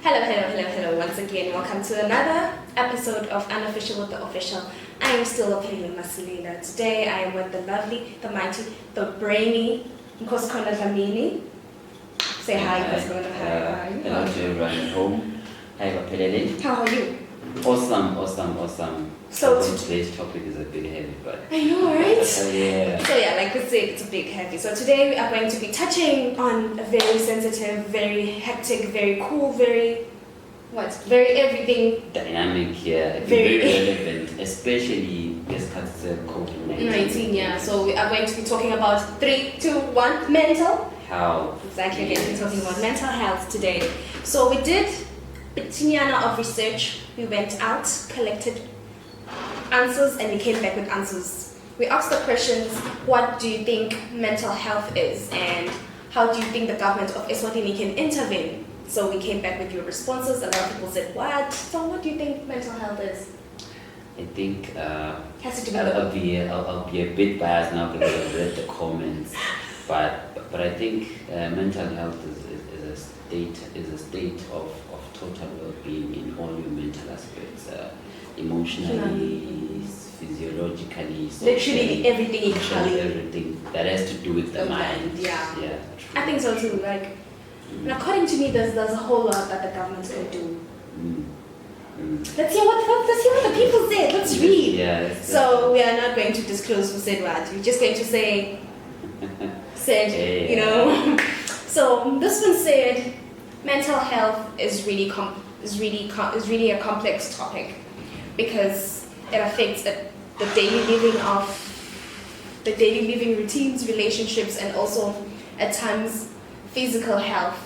Hello. Once again, welcome to another episode of Unofficial with the Official. I am still Ophelia Masilila. Today I am with the lovely, the mighty, the brainy Nkosikhona Dlamini. Say hi, Nkosikhona. Hi. Hello to everyone at home. Hi, Ophelia. How are you? Awesome. So today's topic is a bit heavy, but I know, right? yeah. So yeah, like we said, it's a big heavy. So today we are going to be touching on a very sensitive, very hectic, very cool, very everything. Dynamic here, very relevant, especially this COVID-19. Yeah. So we are going to be talking about 3, 2, 1, mental health. Exactly. We're going to be talking about mental health today. So we did a bit of research. We went out, collected answers, and we came back with answers. We asked the questions: what do you think mental health is, and how do you think the government of Eswatini can intervene? So we came back with your responses. A lot of people said, what? So what do you think mental health is? I think Has to do with I'll be a bit biased now because I've read the comments, but I think mental health is a state of total well-being in all your mental aspects, emotionally, physiologically, literally everything. Everything that has to do with the mind. Yeah. True. I think so too. And according to me, there's a whole lot that the government can do. Let's hear what the people said. Let's read. Yeah, so we are not going to disclose who said what. We're just going to say, you know. So this one said, mental health is really a complex topic because it affects the daily living routines, relationships, and also at times physical health.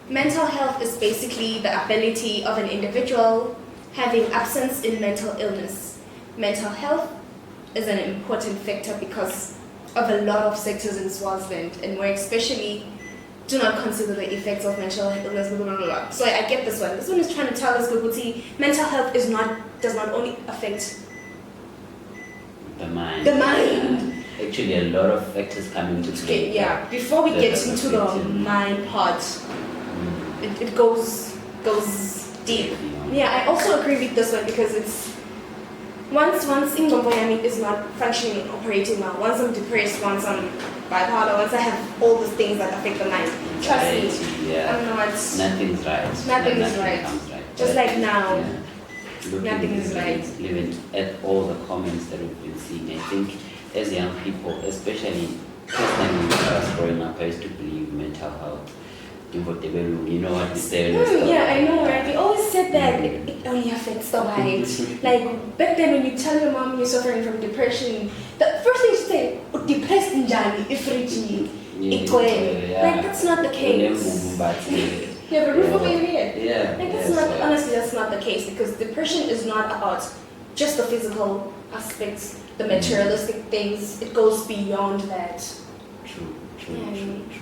Mental health is basically the ability of an individual having absence in mental illness. Mental health is an important factor because of a lot of sectors in Swaziland, and more especially do not consider the effects of mental illness, blah, blah, blah, blah. So I get this one. This one is trying to tell us, Guguti, mental health does not only affect the mind. Actually, a lot of factors come into play. Yeah, before we get into the mind part, it goes deep. Yeah, I also agree with this one because it's once Ingombo Yami is not functioning and operating well, once I'm depressed, once I'm bipolar, once I have all these things that affect the mind, trust me, yeah. I'm not. Nothing's right. Nothing is right. Just like now, nothing is right. Even at all the comments that we've been seeing, I think as young people, especially personally when I was growing up, I used to believe mental health. You know what they say? Yeah, I know, right? They always said that it only affects the mind. Like back then, when you tell your mom you're suffering from depression, the first thing she say, depressed in Jani, if like that's not the case. You have a roof over your head. Yeah. Like that's not the case because depression is not about just the physical aspects, the materialistic things. It goes beyond that. True.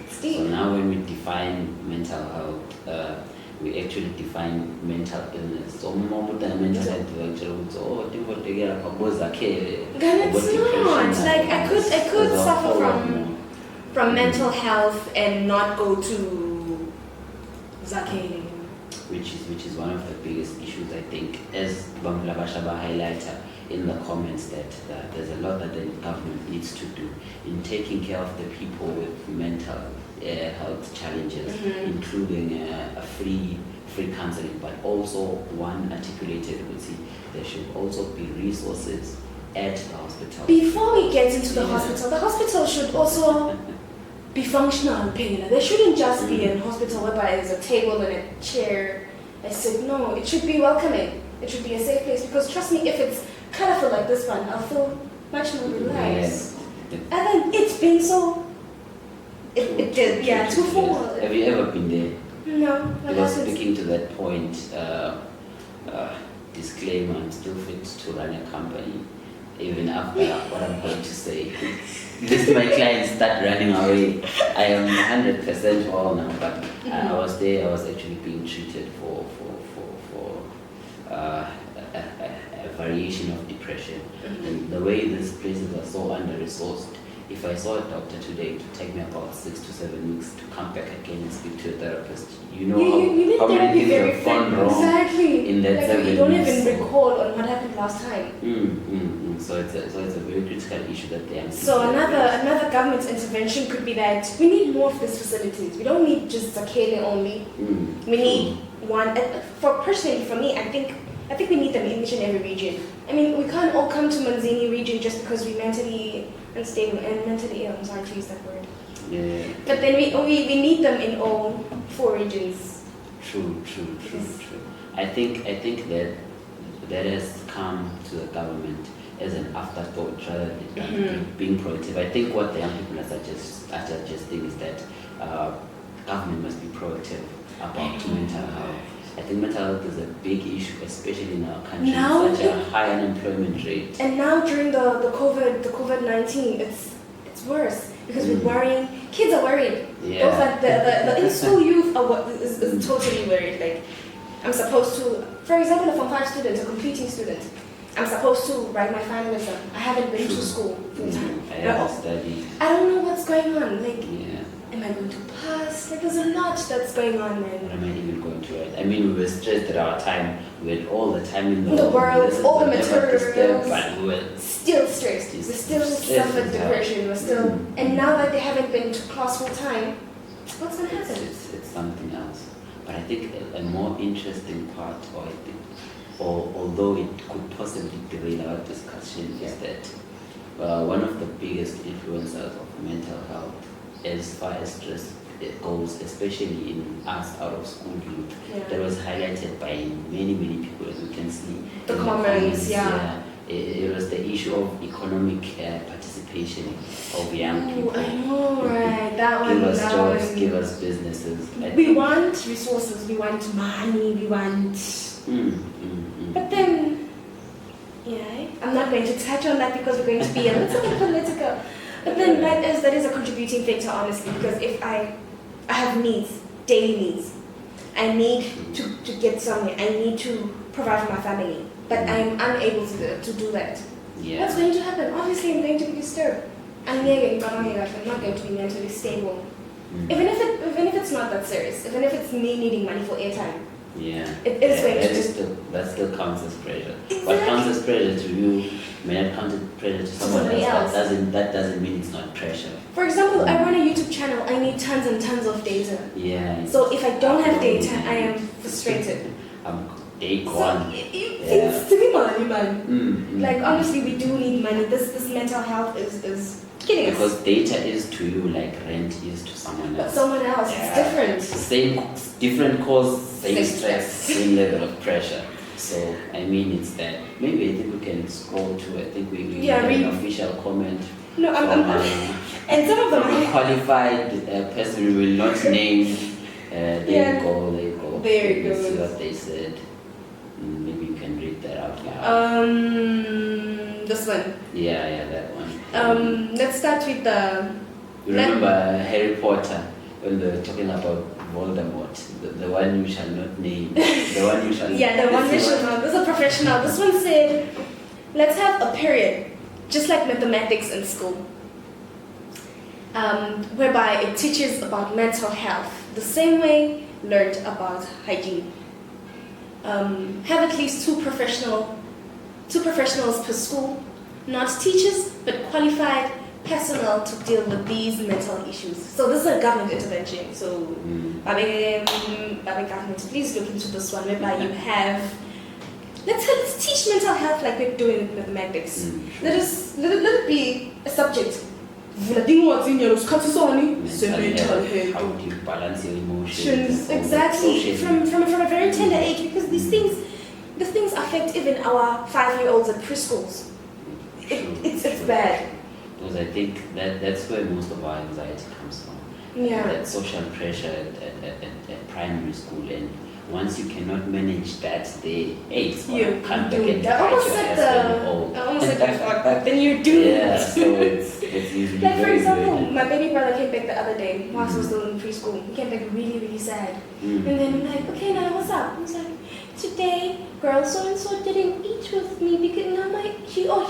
So now when we define mental health, we actually define mental illness. So mental health it's not. Like I could suffer from mental health and not go to Zakele. Which is one of the biggest issues, I think, as Bamla Bashaba highlighted in the comments, that there's a lot that the government needs to do in taking care of the people with mental health challenges, including a free counseling, but also one articulated with it. There should also be resources at the hospital. Before we get into the hospital should also be functional. There shouldn't just be a hospital whereby there's a table and a chair. I said no, it should be welcoming. It should be a safe place because trust me, if it's colorful like this one, I'll feel much more relaxed. And then it's been so. It did, yeah, too formal. Have you ever been there? No. Because speaking to that point, disclaimer: I'm still fit to run a company, even after what I'm going to say. This my clients start running away. I am 100% well now, but I was there. I was actually being treated for a variation of depression. And the way these places are so under-resourced, if I saw a doctor today, it would take me about 6 to 7 weeks to come back again and speak to a therapist. You know you need how many things very have gone wrong exactly. in that like 7 you don't weeks. even recall on what happened last time. So it's a very critical issue that they are. So another government intervention could be that we need more of these facilities. We don't need just Zakele only. We need one. Personally, for me, I think we need them in each and every region. I mean, we can't all come to Manzini region just because we're mentally unstable and mentally ill. I'm sorry to use that word. Yeah. But then we need them in all 4 regions. True. I think that has come to the government as an afterthought rather than being proactive. I think what the young people are suggesting is that government must be proactive about mental health. I think mental health is a big issue, especially in our country with such a high unemployment rate. And now during the COVID-19, it's worse because we're worrying. Kids are worried. Yeah. Those are the in-school youth is totally worried. Like, I'm supposed to, for example, a Form 5 student, a completing student, I'm supposed to write my final exam. I haven't been to school full time. I haven't studied. I don't know what's going on. Like, Yeah. am I going to pass? Like, there's a lot that's going on, man. What am I even going to write? I mean, we were stressed at our time. We had all the time in The world, This is all the never disturbed, materials. but we were Still stressed. We still suffered depression. We're still, and now that they haven't been to class full time, what's gonna happen? It's something else. But I think a more interesting part, although it could possibly derail our discussion, is that one of the biggest influencers of mental health, as far as stress goes, especially in us out of school youth, that was highlighted by many people, as we can see. The comments, It was the issue of economic participation of young people. I know, right? That one. Give us jobs, give us businesses. We want resources, we want money, we want. But then, I'm not going to touch on that because we're going to be a little bit political. But then that is a contributing factor, honestly, because if I have needs, daily needs, I need to get somewhere, I need to provide for my family, but I'm unable to do that. What's going to happen? Obviously, I'm going to be disturbed. I'm not going to be mentally stable. Even if it's not that serious, even if it's me needing money for airtime. It is going to that still counts as pressure. Exactly. What counts as pressure to you may not count as pressure to someone else. That doesn't mean it's not pressure. For example, I run a YouTube channel. I need tons and tons of data. So if I don't have data, I am frustrated. Day gone. It's to be money, man. Like, honestly, we do need money. This mental health is killing us. Because data is to you like rent is to someone else. But someone else, it's different. Different cause, same stress, same level of pressure. So, I mean, it's that. Maybe I think we can scroll to, I think we have an official comment. No, and some of them from a qualified person we will not name. There you go. There you go. Let's see what they said. Maybe you can read that out loud. This one. Yeah, that one. Let's start with the. You remember Harry Potter when they were talking about Voldemort, the one you shall not name, the one you shall. The one you shall not. This is a professional. This one said, "Let's have a period, just like mathematics in school, whereby it teaches about mental health the same way learned about hygiene. Have at least two professionals per school, not teachers, but qualified personnel to deal with these mental issues." So this is a government intervention. So, Babe government, please look into this one whereby you have. Let's teach mental health like we're doing with mathematics. Let it be a subject. Mental health. How do you balance your emotions? Exactly. From a very tender age, because these things affect even our 5-year-olds at preschools. It's bad. Because I think that's where most of our anxiety comes from. That social pressure at primary school, and once you cannot manage that, they it's You come back do. and I bite almost your said ass when you're old. I almost said the fuck, but then you're doomed. Yeah, so it's usually Like for very, example, very my baby brother came back the other day whilst I was still in preschool. He came back really, really sad. Mm. And then I'm like, okay, now what's up? He's like, today, girl so and so didn't eat with me because now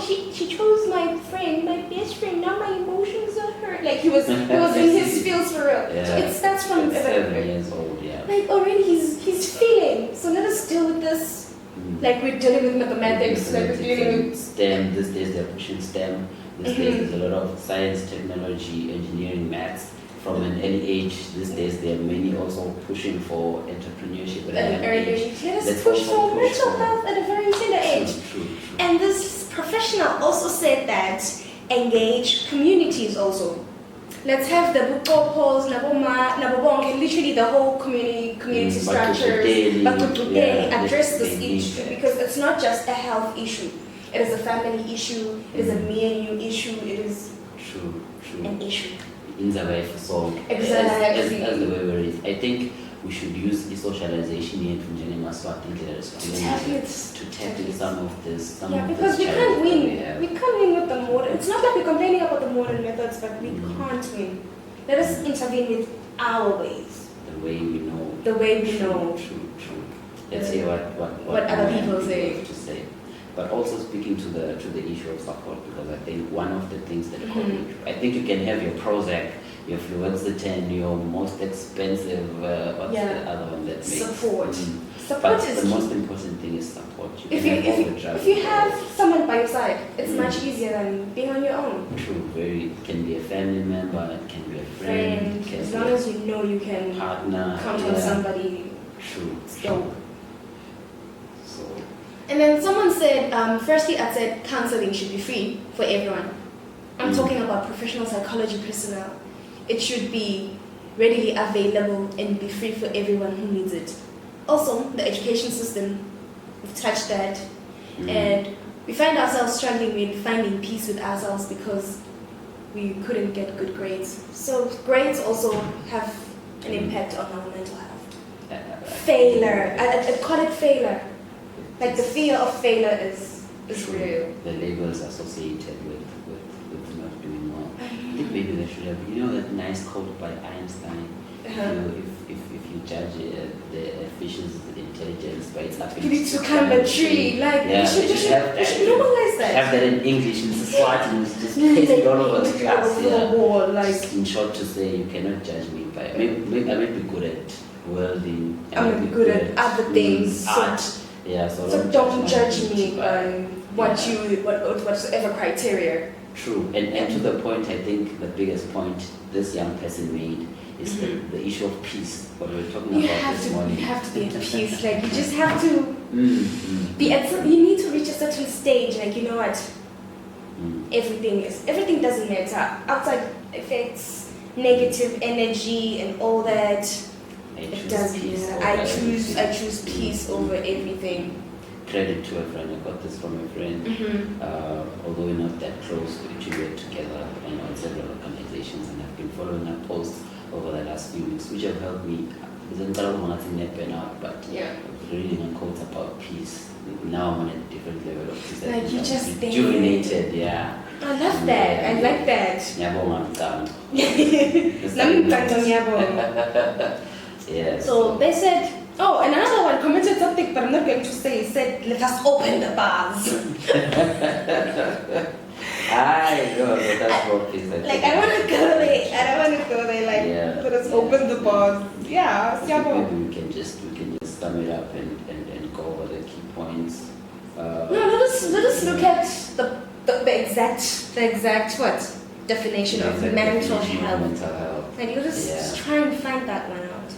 she chose my friend, my best friend. Now my emotions are hurt. Like he was in his feels for real. Yeah. So it starts from It's 7 years old, yeah. like already he's feeling. So let us deal with this. Like we're dealing with mathematics, like we're dealing with STEM. These days they're pushing STEM. These days there's a lot of science, technology, engineering, maths. From an early age, these days there are many also pushing for entrepreneurship at an early age. Let us Let's push also for push mental for- health at a very tender age. True. And this professional also said that engage communities also. Let's have the bukopos, nabobonke, literally the whole community structures, but address this issue because it's not just a health issue. It is a family issue. It is a me and you issue. It is True. an issue. In the way for song. Exactly. As the way it is. I think we should use the socialization here from Jenny Maswat to tackle some of this. Because we can't win. We can't win with the modern. It's not like we're complaining about the modern methods, but we can't win. Let us intervene with our ways. The way we know. The way we know. True. Let's see what other people say. To say. But also speaking to the issue of support, because I think one of the things that I think you can have your Prozac, your fluoxetine, your most expensive what's the other one that makes support. Support but is the most important thing is support. If you have someone by your side, it's much easier than being on your own. True, it can be a family member, it can be a friend, it can as be long as you know you can partner, count on somebody. True. Dope. So. And then someone said, firstly I said counseling should be free for everyone. I'm talking about professional psychology personnel. It should be readily available and be free for everyone who needs it. Also, the education system, we've touched that. And we find ourselves struggling with finding peace with ourselves because we couldn't get good grades. So grades also have an impact on our mental health. Failure, I call it failure. Like the fear of failure is real. The labels associated with not doing well. I think maybe they should have, that nice quote by Einstein. If you judge the fish's intelligence by its ability you need to climb a tree. Like yeah, you should normalize that. Have that in English in Swahili, just paste it all over the class. The wall, like just in short, to say you cannot judge me by. I may be good at welding. I may be good at other things. Art. Yeah, so don't judge me by whatsoever criteria. True, and to the point, I think the biggest point this young person made is the issue of peace. What we were talking about this morning. You have to be at peace. Like you just have to be at. You need to reach a certain stage. Like you know what? Everything doesn't matter. Outside effects, negative energy, and all that. It doesn't matter. I choose peace over everything. Credit to a friend. I got this from a friend. Although we're not that close, we actually work together on several organizations, and I've been following up posts over the last few weeks, which have helped me. But reading on quotes about peace. Now I'm on a different level of peace. Like you just rejuvenated, yeah. I love that. I like that. Yeah. So they said, and another one commented something, but I'm not going to say. He said, "Let us open the bars." I know that's what he said. Like I want to go there. I don't want to go there. Like let us open the bars. Yeah. Maybe we can just sum it up and go over the key points. No, let us look at the exact what definition of mental health. Like let us try and find that one out.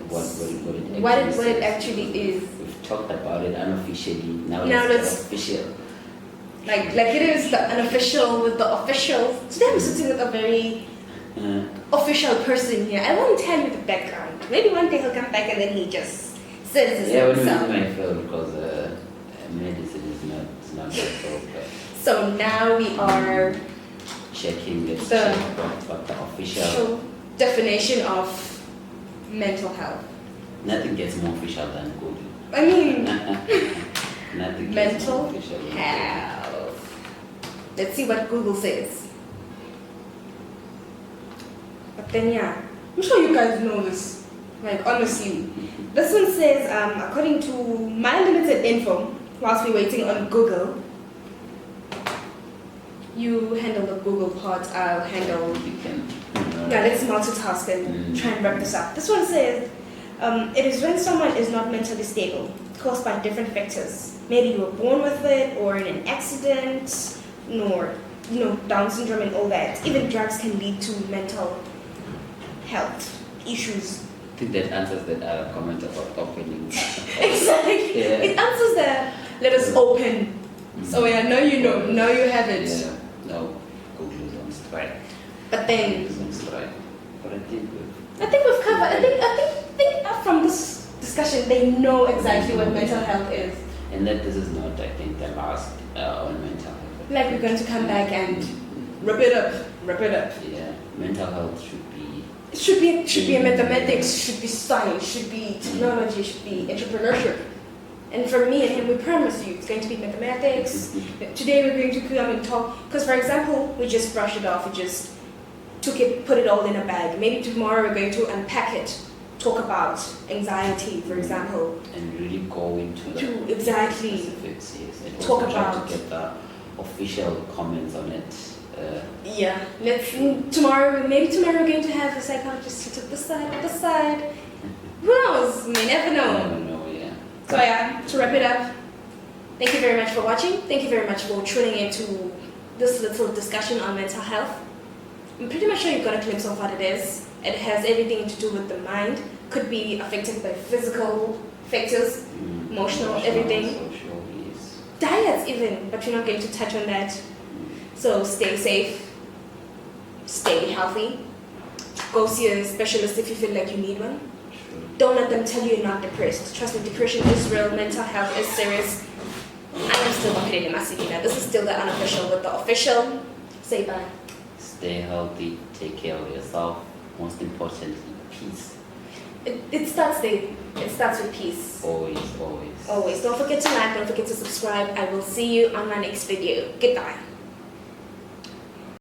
What it actually is. We've talked about it unofficially. Now it's official. Like it is the unofficial with the official. Today I'm sitting with a very official person here. I won't tell you the background. Maybe one day he'll come back and then he just says it himself. Yeah, when we fail because medicine is not my fault. So now we are checking what the official definition of mental health. Nothing gets more official than Google. I mean, Nothing gets more mental official than Google. health. Let's see what Google says. But then, yeah, I'm sure you guys know this. Like, honestly. This one says, according to my limited info, whilst we're waiting on Google, you handle the Google part, I'll handle. You can. Yeah, let's multitask and try and wrap this up. This one says, it is when someone is not mentally stable, caused by different factors. Maybe you were born with it, or in an accident, or Down syndrome and all that. Even drugs can lead to mental health issues. I think that answers that other comment about opening. Exactly. Yeah. It answers that. Let us open. So yeah, now you know. Now you have it. Yeah. No, Google is on strike. But then, Google is on strike. But I think we've covered. I think from this discussion, they know exactly what mental health is. and that this is not, I think, the last on mental health. Like we're going to come back and wrap it up. Yeah, mental health should be. It should be a mathematics, should be science, should be technology, should be entrepreneurship. And for me and him, we promise you, it's going to be mathematics. Today we're going to come and talk. Because for example, we just brushed it off. We just took it, put it all in a bag. Maybe tomorrow we're going to unpack it, talk about anxiety, for example. And really go into the exactly specifics, yes. And talk also try about to get the official comments on it. yeah. Tomorrow we're going to have a psychologist sit at the side. Who knows? We may never know. I don't know, yeah. So yeah, to wrap it up, thank you very much for watching. Thank you very much for tuning into this little discussion on mental health. I'm pretty much sure you got a glimpse of what it is. It has everything to do with the mind. Could be affected by physical factors, emotional, everything. Social, yes. Diets even, but we're not going to touch on that. So stay safe, stay healthy. Go see a specialist if you feel like you need one. Don't let them tell you you're not depressed. Trust me, depression is real, mental health is serious. I am still Nkosikhona Dlamini. This is still the unofficial with the official. Say bye. Stay healthy, take care of yourself. Most importantly, peace. It starts there. It starts with peace. Always. Always. Don't forget to like, don't forget to subscribe. I will see you on my next video. Goodbye.